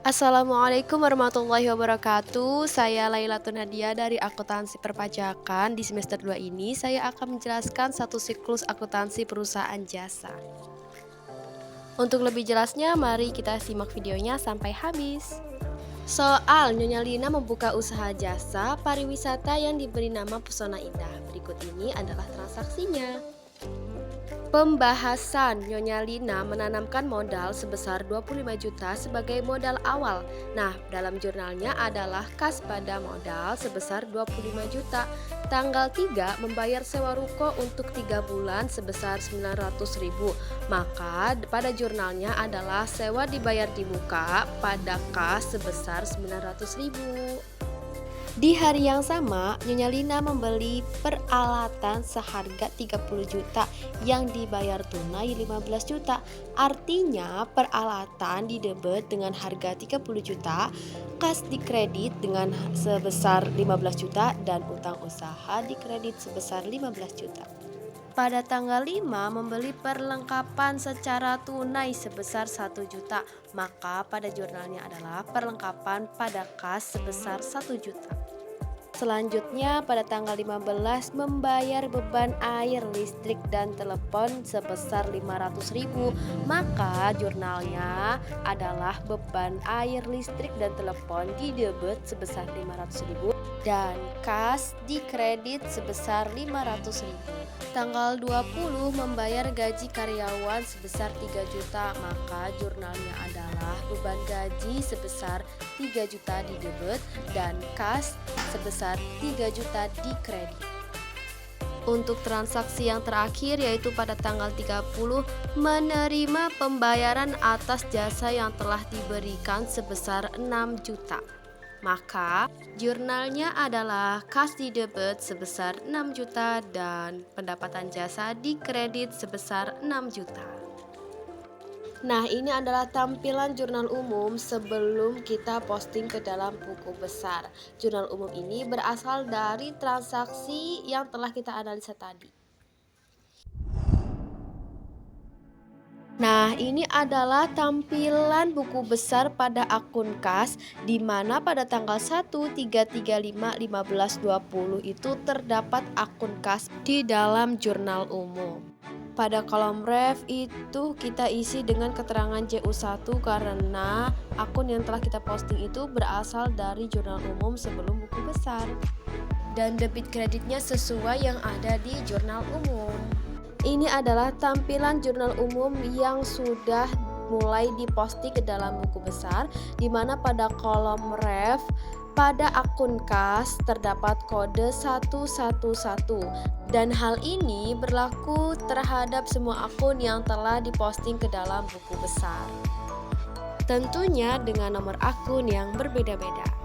Assalamualaikum warahmatullahi wabarakatuh. Saya Lailatun Nadia dari Akuntansi Perpajakan. Di semester 2 ini saya akan menjelaskan satu siklus akuntansi perusahaan jasa. Untuk lebih jelasnya, mari kita simak videonya sampai habis. Soal Nyonya Lina membuka usaha jasa pariwisata yang diberi nama Pesona Indah. Berikut ini adalah transaksinya. Pembahasan Nyonya Lina menanamkan modal sebesar 25 juta sebagai modal awal. Nah, dalam jurnalnya adalah kas pada modal sebesar 25 juta. Tanggal 3 membayar sewa ruko untuk 3 bulan sebesar 900 ribu. Maka pada jurnalnya adalah sewa dibayar di muka pada kas sebesar 900 ribu. Di hari yang sama, Nyonya Lina membeli peralatan seharga 30 juta yang dibayar tunai 15 juta. Artinya, peralatan didebet dengan harga 30 juta, kas dikredit dengan sebesar 15 juta dan utang usaha dikredit sebesar 15 juta. Pada tanggal 5 membeli perlengkapan secara tunai sebesar 1 juta, maka pada jurnalnya adalah perlengkapan pada kas sebesar 1 juta. Selanjutnya pada tanggal 15 membayar beban air, listrik, dan telepon sebesar 500 ribu. Maka jurnalnya adalah beban air, listrik, dan telepon didebet sebesar 500 ribu dan kas dikredit sebesar 500 ribu. Tanggal 20 membayar gaji karyawan sebesar 3 juta, maka jurnalnya adalah beban gaji sebesar 3 juta didebet dan kas sebesar 3 juta dikredit. Untuk transaksi yang terakhir yaitu pada tanggal 30 menerima pembayaran atas jasa yang telah diberikan sebesar 6 juta. Maka jurnalnya adalah kas didebet sebesar 6 juta dan pendapatan jasa dikredit sebesar 6 juta. Nah, ini adalah tampilan jurnal umum sebelum kita posting ke dalam buku besar. Jurnal umum ini berasal dari transaksi yang telah kita analisa tadi. Nah, ini adalah tampilan buku besar pada akun kas di mana pada tanggal 1, 3, 5, 15, 20 itu terdapat akun kas di dalam jurnal umum. Pada kolom ref itu kita isi dengan keterangan JU1 karena akun yang telah kita posting itu berasal dari jurnal umum sebelum buku besar. Dan debit kreditnya sesuai yang ada di jurnal umum. Ini adalah tampilan jurnal umum yang sudah mulai diposting ke dalam buku besar, di mana pada kolom ref pada akun kas terdapat kode 111 dan hal ini berlaku terhadap semua akun yang telah diposting ke dalam buku besar. Tentunya dengan nomor akun yang berbeda-beda.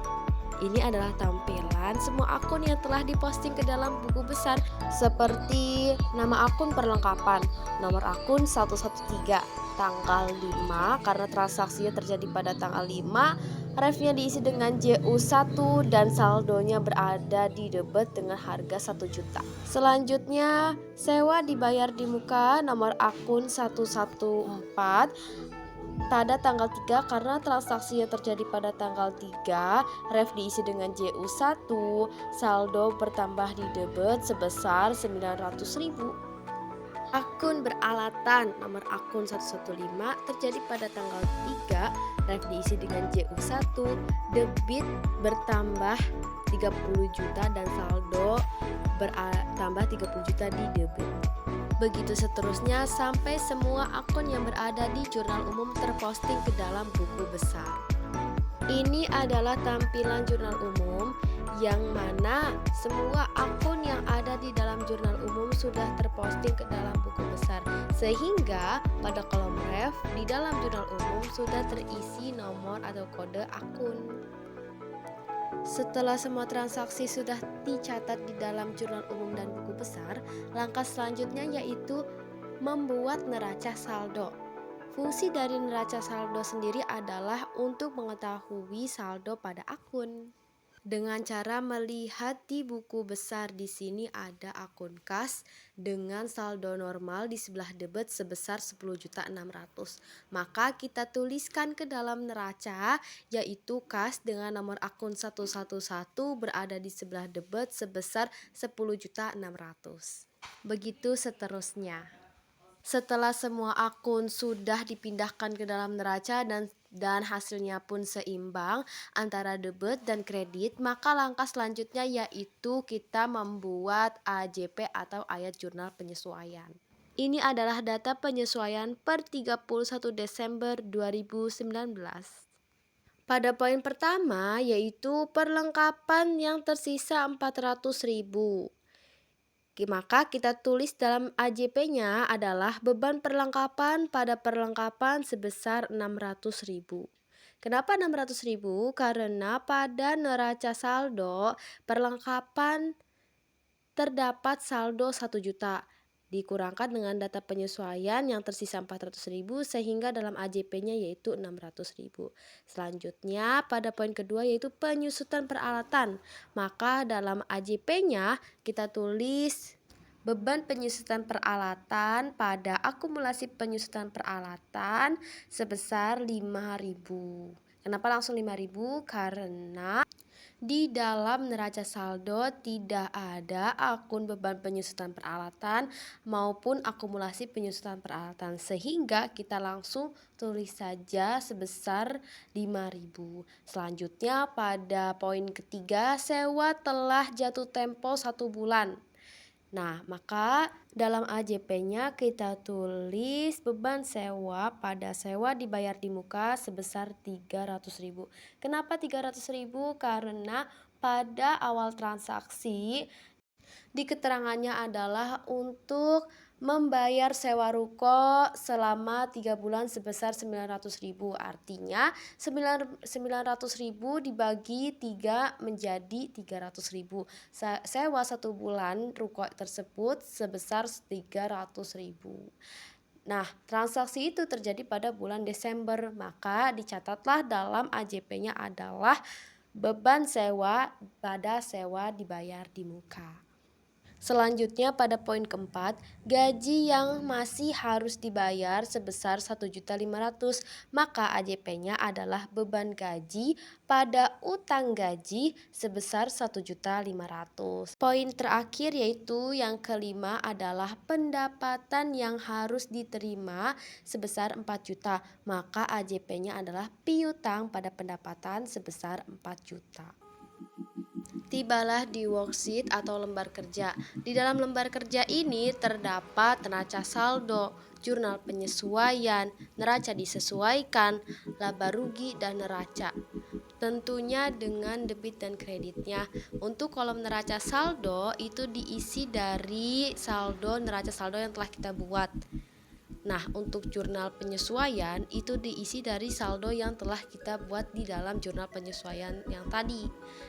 Ini adalah tampilan semua akun yang telah diposting ke dalam buku besar seperti nama akun perlengkapan, nomor akun 113, tanggal 5 karena transaksinya terjadi pada tanggal 5, refnya diisi dengan JU1 dan saldonya berada di debit dengan harga 1 juta. Selanjutnya, sewa dibayar di muka, nomor akun 114 pada tanggal 3 karena transaksinya terjadi pada tanggal 3, ref diisi dengan JU1, saldo bertambah di debit sebesar 900 ribu. Akun beralatan nomor akun 115 terjadi pada tanggal 3, ref diisi dengan JU1, debit bertambah 30 juta dan saldo bertambah 30 juta di debit. Begitu seterusnya sampai semua akun yang berada di jurnal umum terposting ke dalam buku besar. Ini adalah tampilan jurnal umum yang mana semua akun yang ada di dalam jurnal umum sudah terposting ke dalam buku besar, sehingga pada kolom ref di dalam jurnal umum sudah terisi nomor atau kode akun. Setelah semua transaksi sudah dicatat di dalam jurnal umum dan buku besar, langkah selanjutnya yaitu membuat neraca saldo. Fungsi dari neraca saldo sendiri adalah untuk mengetahui saldo pada akun. Dengan cara melihat di buku besar, di sini ada akun kas dengan saldo normal di sebelah debit sebesar 10.600.000. Maka kita tuliskan ke dalam neraca, yaitu kas dengan nomor akun 111 berada di sebelah debit sebesar 10.600.000. Begitu seterusnya. Setelah semua akun sudah dipindahkan ke dalam neraca dan hasilnya pun seimbang antara debit dan kredit, maka langkah selanjutnya yaitu kita membuat AJP atau ayat jurnal penyesuaian. Ini adalah data penyesuaian per 31 Desember 2019. Pada poin pertama yaitu perlengkapan yang tersisa 400.000. Maka kita tulis dalam AJP-nya adalah beban perlengkapan pada perlengkapan sebesar 600.000. Kenapa 600.000? Karena pada neraca saldo perlengkapan terdapat saldo 1 juta dikurangkan dengan data penyesuaian yang tersisa 400.000 sehingga dalam AJP-nya yaitu 600.000. Selanjutnya pada poin kedua yaitu penyusutan peralatan. Maka dalam AJP-nya kita tulis beban penyusutan peralatan pada akumulasi penyusutan peralatan sebesar 5.000. Kenapa langsung 5.000? Karena di dalam neraca saldo tidak ada akun beban penyusutan peralatan maupun akumulasi penyusutan peralatan, sehingga kita langsung tulis saja sebesar 5.000. Selanjutnya pada poin ketiga, sewa telah jatuh tempo 1 bulan. Nah, maka dalam AJP-nya kita tulis beban sewa pada sewa dibayar di muka sebesar 300.000. Kenapa 300.000? Karena pada awal transaksi di keterangannya adalah untuk membayar sewa ruko selama 3 bulan sebesar 900.000. Artinya 900.000 dibagi 3 menjadi 300.000. Sewa 1 bulan ruko tersebut sebesar 300.000. Nah, transaksi itu terjadi pada bulan Desember, maka dicatatlah dalam AJP-nya adalah beban sewa pada sewa dibayar di muka. Selanjutnya pada poin keempat, gaji yang masih harus dibayar sebesar 1.500.000, maka AJP-nya adalah beban gaji pada utang gaji sebesar 1.500.000. Poin terakhir yaitu yang kelima adalah pendapatan yang harus diterima sebesar 4 juta, maka AJP-nya adalah piutang pada pendapatan sebesar 4 juta. Tibalah di worksheet atau lembar kerja. Di dalam lembar kerja ini terdapat neraca saldo, jurnal penyesuaian, neraca disesuaikan, laba rugi, dan neraca. Tentunya dengan debit dan kreditnya. Untuk kolom neraca saldo itu diisi dari saldo neraca saldo yang telah kita buat. Nah, untuk jurnal penyesuaian itu diisi dari saldo yang telah kita buat di dalam jurnal penyesuaian yang tadi.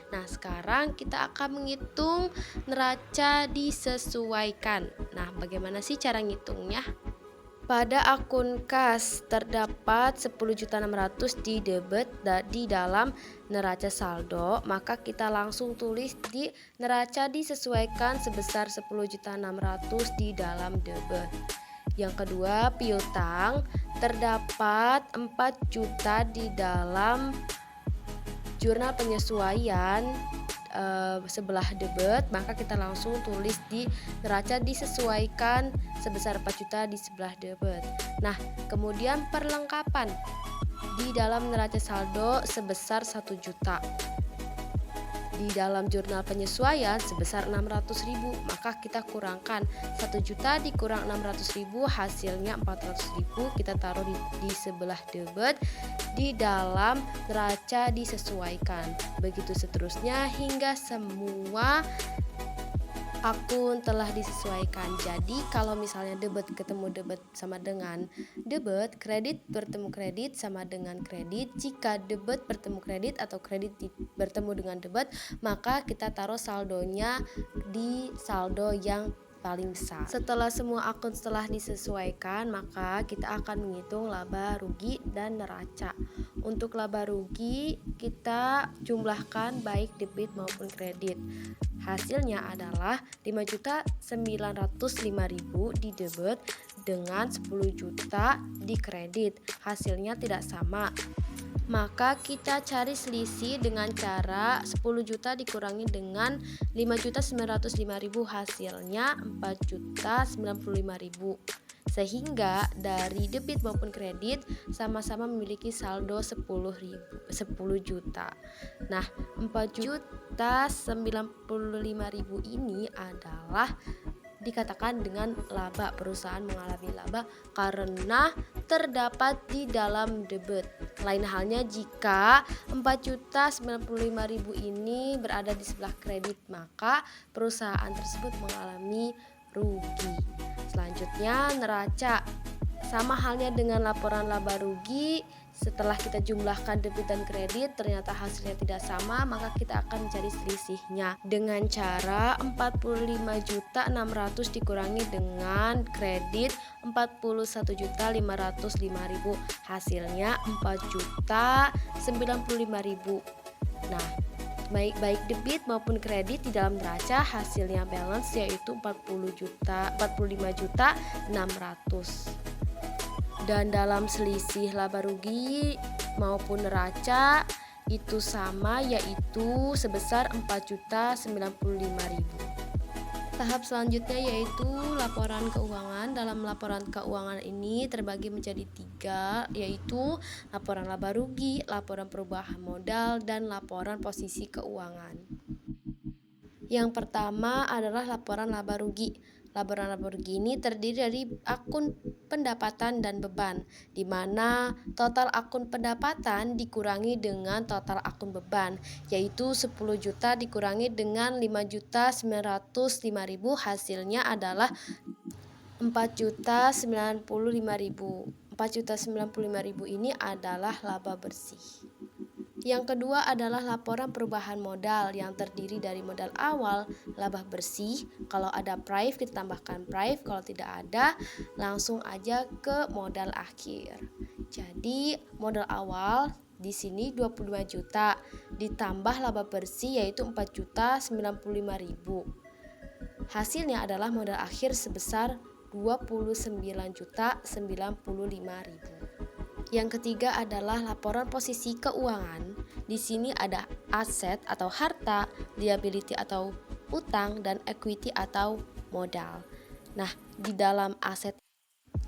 Nah, sekarang kita akan menghitung neraca disesuaikan. Nah, bagaimana sih cara ngitungnya? Pada akun kas terdapat 10.600.000 di debit di dalam neraca saldo, maka kita langsung tulis di neraca disesuaikan sebesar 10.600.000 di dalam debit. Yang kedua, piutang terdapat 4 juta di dalam jurnal penyesuaian sebelah debit, maka kita langsung tulis di neraca disesuaikan sebesar 4 juta di sebelah debit. Nah, kemudian perlengkapan di dalam neraca saldo sebesar 1 juta. Di dalam jurnal penyesuaian sebesar 600.000, maka kita kurangkan 1 juta dikurang 600.000 hasilnya 400.000, kita taruh di sebelah debit di dalam neraca disesuaikan. Begitu seterusnya hingga semua akun telah disesuaikan. Jadi kalau misalnya debit ketemu debit sama dengan debit, kredit bertemu kredit sama dengan kredit. Jika debit bertemu kredit atau kredit bertemu dengan debit, maka kita taruh saldonya di saldo yang paling besar. Setelah semua akun telah disesuaikan, maka kita akan menghitung laba rugi dan neraca. Untuk laba rugi kita jumlahkan baik debit maupun kredit. Hasilnya adalah 5.905.000 di debit dengan 10 juta di kredit. Hasilnya tidak sama. Maka kita cari selisih dengan cara 10 juta dikurangi dengan 5.905.000, hasilnya 4.095.000. Sehingga dari debit maupun kredit sama-sama memiliki saldo 10 juta. Nah, 4.095.000 ini adalah dikatakan dengan laba. Perusahaan mengalami laba karena terdapat di dalam debit. Lain halnya jika 4.095.000 ini berada di sebelah kredit, maka perusahaan tersebut mengalami rugi. Selanjutnya neraca. Sama halnya dengan laporan laba rugi, setelah kita jumlahkan debit dan kredit ternyata hasilnya tidak sama, maka kita akan mencari selisihnya dengan cara 45.600.000 dikurangi dengan kredit 41.505.000, hasilnya 4.095.000. Nah, baik debit maupun kredit di dalam neraca hasilnya balance yaitu 45.600.000. Dan dalam selisih laba rugi maupun neraca itu sama, yaitu sebesar 4.095.000. Tahap selanjutnya yaitu laporan keuangan. Dalam laporan keuangan ini terbagi menjadi 3, yaitu laporan laba rugi, laporan perubahan modal, dan laporan posisi keuangan. Yang pertama adalah laporan laba rugi. Laporan laba rugi ini terdiri dari akun pendapatan dan beban, di mana total akun pendapatan dikurangi dengan total akun beban, yaitu 10 juta dikurangi dengan 5.905.000, hasilnya adalah 4.095.000. 4.095.000 ini adalah laba bersih. Yang kedua adalah laporan perubahan modal yang terdiri dari modal awal, laba bersih. Kalau ada prive kita tambahkan prive, kalau tidak ada langsung aja ke modal akhir. Jadi modal awal di sini 25 juta ditambah laba bersih yaitu 4.095.000. Hasilnya adalah modal akhir sebesar 29.095.000. Yang ketiga adalah laporan posisi keuangan. Di sini ada aset atau harta, liability atau utang, dan equity atau modal. Nah, di dalam aset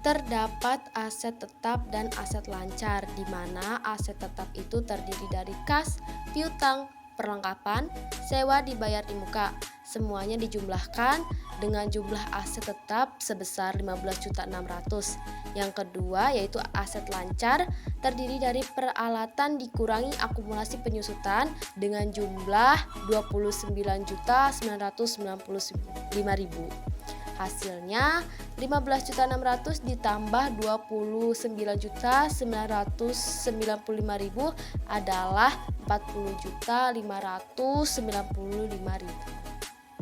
terdapat aset tetap dan aset lancar, di mana aset tetap itu terdiri dari kas, piutang, perlengkapan, sewa dibayar di muka. Semuanya dijumlahkan dengan jumlah aset tetap sebesar 15.600.000. Yang kedua yaitu aset lancar terdiri dari peralatan dikurangi akumulasi penyusutan dengan jumlah 29.995.000. Hasilnya 15.600.000 ditambah 29.995.000 adalah 40.595.000.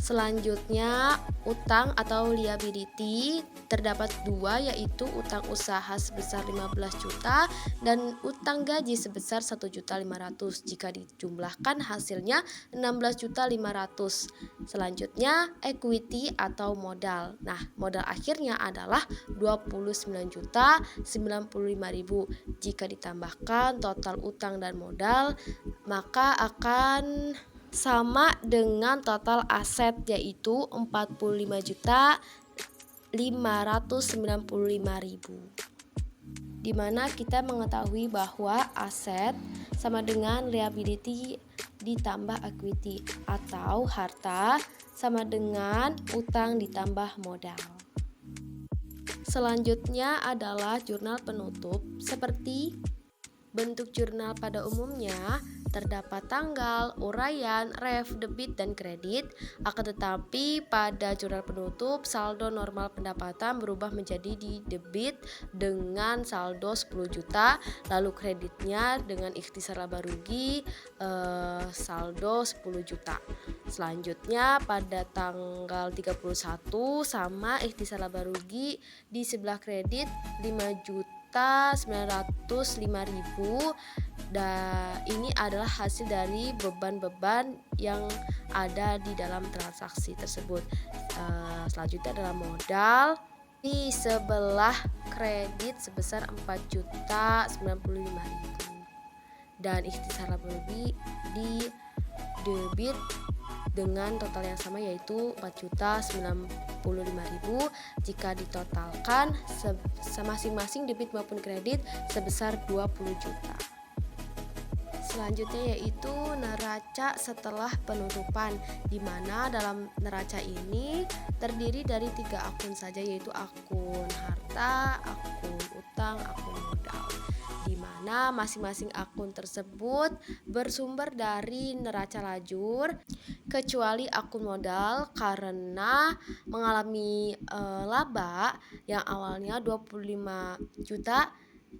Selanjutnya utang atau liability terdapat 2, yaitu utang usaha sebesar 15 juta dan utang gaji sebesar 1.500.000. Jika dijumlahkan hasilnya 16.500.000. Selanjutnya equity atau modal. Nah, modal akhirnya adalah 29.095.000. Jika ditambahkan total utang dan modal, maka akan sama dengan total aset yaitu 45.595.000. Di mana kita mengetahui bahwa aset sama dengan liability ditambah equity, atau harta sama dengan utang ditambah modal. Selanjutnya adalah jurnal penutup. Seperti bentuk jurnal pada umumnya, terdapat tanggal, uraian, ref, debit, dan kredit. Akan tetapi pada jurnal penutup saldo normal pendapatan berubah menjadi di debit dengan saldo 10 juta, lalu kreditnya dengan ikhtisar laba rugi saldo 10 juta. Selanjutnya pada tanggal 31 sama ikhtisar laba rugi di sebelah kredit 5.905.000. Dan ini adalah hasil dari beban-beban yang ada di dalam transaksi tersebut. Selanjutnya adalah modal di sebelah kredit sebesar 4.095.000 dan ikhtisar laba rugi di debit dengan total yang sama yaitu 4.095.000. Jika ditotalkan masing-masing debit maupun kredit sebesar 20 juta. Selanjutnya yaitu neraca setelah penutupan, di mana dalam neraca ini terdiri dari 3 akun saja, yaitu akun harta, akun utang, akun modal, di mana masing-masing akun tersebut bersumber dari neraca lajur, kecuali akun modal karena mengalami laba yang awalnya 25 juta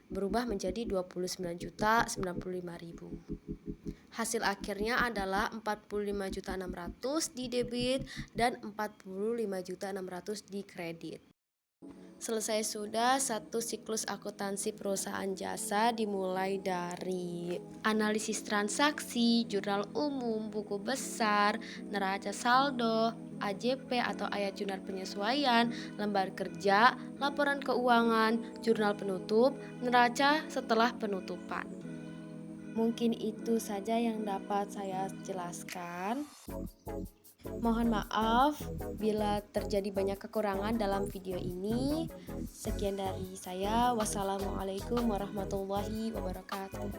berubah menjadi 29.095.000. Hasil akhirnya adalah 45.600.000 di debit dan 45.600.000 di kredit. Selesai sudah satu siklus akuntansi perusahaan jasa, dimulai dari analisis transaksi, jurnal umum, buku besar, neraca saldo, AJP atau ayat jurnal penyesuaian, lembar kerja, laporan keuangan, jurnal penutup, neraca setelah penutupan. Mungkin itu saja yang dapat saya jelaskan. Mohon maaf bila terjadi banyak kekurangan dalam video ini. Sekian dari saya. Wassalamualaikum warahmatullahi wabarakatuh.